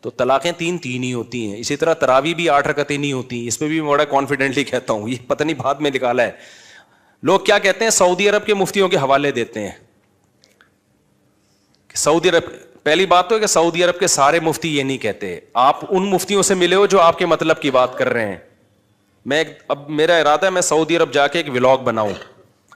تو طلاقیں تین ہی ہوتی ہیں. اسی طرح تراویح بھی 8 رکعتیں نہیں ہوتی. اس پہ بھی میں بڑا کانفیڈنٹلی کہتا ہوں, یہ پتہ نہیں بعد میں نکالا ہے. لوگ کیا کہتے ہیں, سعودی عرب کے مفتیوں کے حوالے دیتے ہیں. سعودی عرب, پہلی بات تو ہے کہ سعودی عرب کے سارے مفتی یہ نہیں کہتے. آپ ان مفتیوں سے ملے ہو جو آپ کے مطلب کی بات کر رہے ہیں. اب میرا ارادہ ہے میں سعودی عرب جا کے ایک ولاگ بناؤں,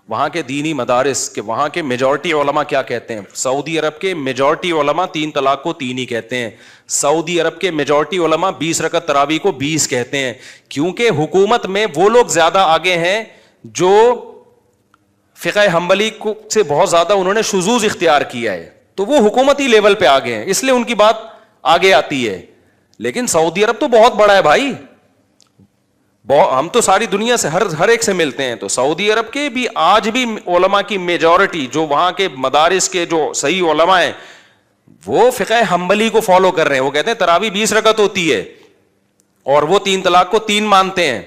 وہاں کے دینی مدارس کے وہاں کے میجورٹی علماء کیا کہتے ہیں. سعودی عرب کے میجورٹی علماء 3 طلاق کو 3 ہی کہتے ہیں. سعودی عرب کے میجورٹی علماء 20 رکعت تراویح کو 20 کہتے ہیں, کیونکہ حکومت میں وہ لوگ زیادہ آگے ہیں جو فقہ حنبلی سے بہت زیادہ انہوں نے شذوذ اختیار کیا ہے, تو وہ حکومتی لیول پہ آگے ہیں, اس لیے ان کی بات آگے آتی ہے. لیکن سعودی عرب تو بہت بڑا ہے بھائی, ہم تو ساری دنیا سے ہر ایک سے ملتے ہیں. تو سعودی عرب کے بھی آج بھی علماء کی میجورٹی جو وہاں کے مدارس کے جو صحیح علماء ہیں وہ فقہ حنبلی کو فالو کر رہے ہیں. وہ کہتے ہیں تراویح 20 رکعت ہوتی ہے اور وہ 3 طلاق کو 3 مانتے ہیں.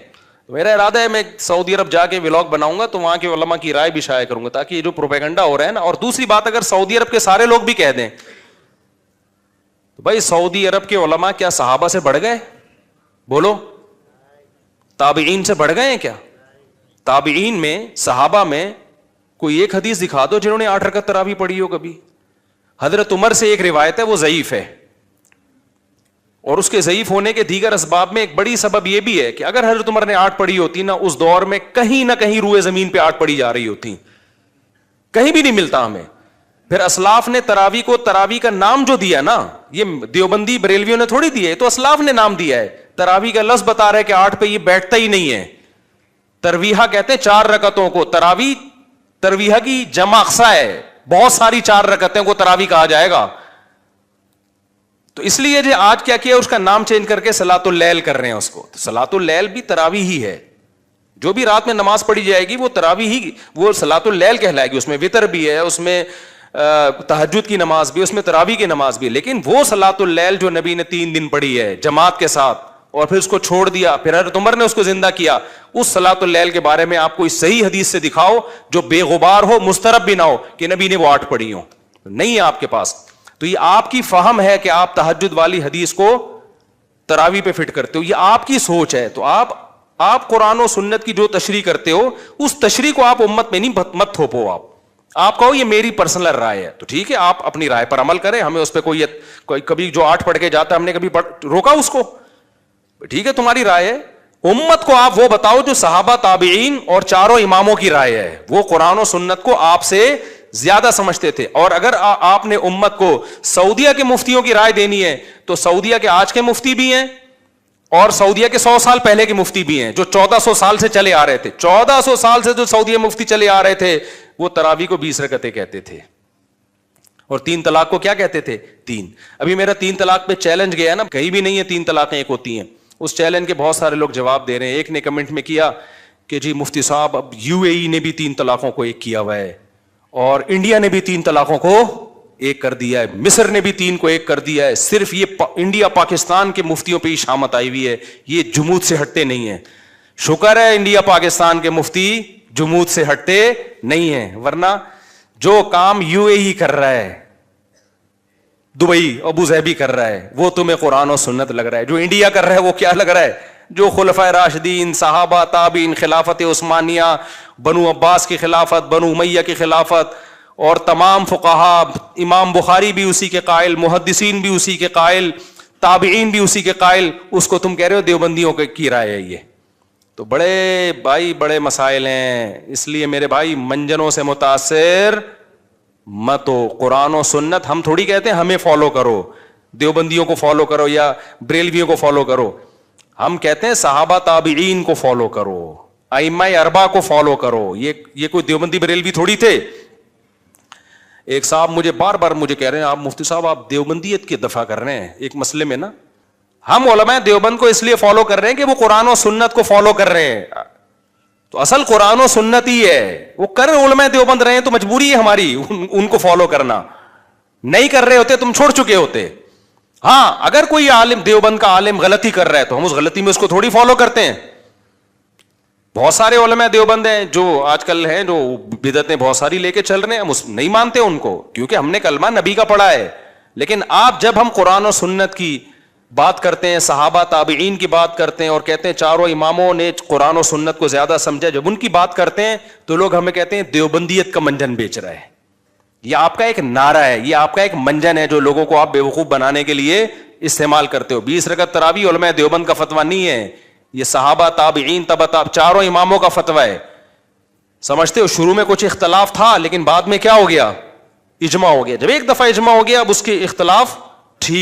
میرا ارادہ ہے میں سعودی عرب جا کے ولاگ بناؤں گا تو وہاں کے علماء کی رائے بھی شائع کروں گا, تاکہ یہ جو پروپیگنڈا ہو رہا ہے نا. اور دوسری بات, اگر سعودی عرب کے سارے لوگ بھی کہہ دیں تو بھائی سعودی عرب کے علماء کیا صحابہ سے بڑھ گئے؟ بولو, تابعین سے بڑھ گئے ہیں کیا؟ تابعین میں صحابہ میں کوئی ایک حدیث دکھا دو جنہوں نے 8 رکعت تراویح پڑھی ہو کبھی. حضرت عمر سے ایک روایت ہے, وہ ضعیف ہے, اور اس کے ضعیف ہونے کے دیگر اسباب میں ایک بڑی سبب یہ بھی ہے کہ اگر حضرت عمر نے 8 پڑھی ہوتی نا, اس دور میں کہیں نہ کہیں روئے زمین پہ 8 پڑھی جا رہی ہوتی, کہیں بھی نہیں ملتا ہمیں. پھر اسلاف نے تراویح کو تراویح کا نام جو دیا نا, یہ دیوبندی بریلویوں نے تھوڑی دیا ہے, تو اسلاف نے نام دیا ہے. تراویح کا لفظ بتا رہا ہے کہ 8 پہ یہ بیٹھتا ہی نہیں ہے. ترویحہ کہتے ہیں 4 رکعتوں کو, ترویحہ کی جمع اقصا ہے, بہت ساری 4 رکعتوں کو تراویح کہا جائے گا. تو اس لیے جو آج کیا کیا اس کا نام چینج کر کے صلاۃ اللیل کر رہے ہیں اس کو. صلاۃ اللیل بھی تراویح ہی ہے, جو بھی رات میں نماز پڑھی جائے گی وہ تراویح ہی, وہ صلاۃ اللیل کہلائے گی. اس میں وتر بھی ہے, اس میں تہجد کی نماز بھی, اس میں تراویح کی نماز بھی. لیکن وہ صلاۃ اللیل جو نبی نے 3 دن پڑھی ہے جماعت کے ساتھ اور پھر اس کو چھوڑ دیا, پھر حضرت عمر نے اس کو زندہ کیا, اس صلاۃ اللیل کے بارے میں آپ کو اس صحیح حدیث سے دکھاؤ جو بے غبار ہو, مسترب بھی نہ ہو کہ نبی نے وہ 8 پڑھی ہوں. نہیں ہے آپ کے پاس. تو یہ آپ کی فہم ہے کہ آپ تہجد والی حدیث کو تراویح پہ فٹ کرتے ہو, یہ آپ کی سوچ ہے. تو آپ قرآن و سنت کی جو تشریح کرتے ہو اس تشریح کو آپ امت میں نہیں مت تھوپو. آپ کہو یہ میری پرسنل رائے ہے, تو ٹھیک ہے آپ اپنی رائے پر عمل کریں, ہمیں اس پہ کوئی کبھی جو 8 پڑھ کے جاتا ہے ہم نے کبھی روکا اس کو, ٹھیک ہے تمہاری رائے ہے. امت کو آپ وہ بتاؤ جو صحابہ تابعین اور 4 اماموں کی رائے ہے, وہ قرآن و سنت کو آپ سے زیادہ سمجھتے تھے. اور اگر آپ نے امت کو سعودیہ کے مفتیوں کی رائے دینی ہے تو سعودیہ کے آج کے مفتی بھی ہیں اور سعودیہ کے 100 سال پہلے کے مفتی بھی ہیں جو 1400 سال سے چلے آ رہے تھے. 1400 سال سے جو سعودیہ مفتی چلے آ رہے تھے وہ تراویح کو 20 رکعتیں کہتے تھے اور 3 طلاق کو کیا کہتے تھے؟ 3. ابھی میرا 3 طلاق پہ چیلنج گیا نا, کہیں بھی نہیں ہے 3 طلاقیں ایک ہوتی ہیں. اس چیلنج کے بہت سارے لوگ جواب دے رہے ہیں. ایک نے کمنٹ میں کیا کہ جی مفتی صاحب اب UAE نے بھی 3 طلاقوں کو ایک کیا ہوا ہے اور انڈیا نے بھی 3 طلاقوں کو ایک کر دیا ہے, مصر نے بھی 3 کو ایک کر دیا ہے. صرف یہ انڈیا پاکستان کے مفتیوں پہ ہی شامت آئی ہوئی ہے, یہ جمود سے ہٹتے نہیں ہیں. شکر ہے انڈیا پاکستان کے مفتی جمود سے ہٹتے نہیں ہیں, ورنہ جو کام UAE کر رہا ہے, دبئی ابو ظہبی کر رہا ہے, وہ تمہیں قرآن و سنت لگ رہا ہے. جو انڈیا کر رہا ہے وہ کیا لگ رہا ہے؟ جو خلفائے راشدین, صحابہ, تابعین, خلافت عثمانیہ, بنو عباس کی خلافت, بنو امیہ کی خلافت, اور تمام فقہا, امام بخاری بھی اسی کے قائل, محدثین بھی اسی کے قائل, تابعین بھی اسی کے قائل, اس کو تم کہہ رہے ہو دیوبندیوں کی رائے ہے یہ. تو بڑے مسائل ہیں. اس لیے میرے بھائی منجنوں سے متاثر مت ہو. قرآن و سنت ہم تھوڑی کہتے ہیں ہمیں فالو کرو, دیوبندیوں کو فالو کرو یا بریلویوں کو فالو کرو. ہم کہتے ہیں صحابہ تابعین کو فالو کرو, ائمہ اربعہ کو فالو کرو. یہ کوئی دیوبندی بریلوی تھوڑی تھے. ایک صاحب مجھے بار بار کہہ رہے ہیں آپ مفتی صاحب آپ دیوبندیت کی دفاع کر رہے ہیں ایک مسئلے میں نا. ہم علماء دیوبند کو اس لیے فالو کر رہے ہیں کہ وہ قرآن و سنت کو فالو کر رہے ہیں. تو اصل قرآن و سنت ہی ہے, وہ کر علماء دیوبند رہے ہیں تو مجبوری ہے ہماری ان کو فالو کرنا. نہیں کر رہے ہوتے تم چھوڑ چکے ہوتے. ہاں اگر کوئی عالم دیوبند کا عالم غلطی کر رہا ہے تو ہم اس غلطی میں اس کو تھوڑی فالو کرتے ہیں. بہت سارے علماء دیوبند ہیں جو آج کل ہیں جو بدعتیں بہت ساری لے کے چل رہے ہیں, ہم نہیں مانتے ان کو کیونکہ ہم نے کلمہ نبی کا پڑھا ہے. لیکن آپ جب ہم قرآن و سنت کی بات کرتے ہیں صحابہ تابعین کی بات کرتے ہیں اور کہتے ہیں چاروں اماموں نے قرآن و سنت کو زیادہ سمجھا. جب ان کی بات کرتے ہیں تو لوگ ہمیں کہتے ہیں دیوبندیت کا منجن بیچ رہا ہے. یہ آپ کا ایک نعرہ ہے, یہ آپ کا ایک منجن ہے جو لوگوں کو آپ بیوقوف بنانے کے لیے استعمال کرتے ہو. 20 رکعت تراویح علماء دیوبند کا فتویٰ نہیں ہے, یہ صحابہ تابعین چاروں اماموں کا فتویٰ ہے. سمجھتے ہو شروع میں کچھ اختلاف تھا لیکن بعد میں کیا ہو گیا, اجماع ہو گیا. جب ایک دفعہ اجماع ہو گیا اب اس کے اختلاف ٹھیک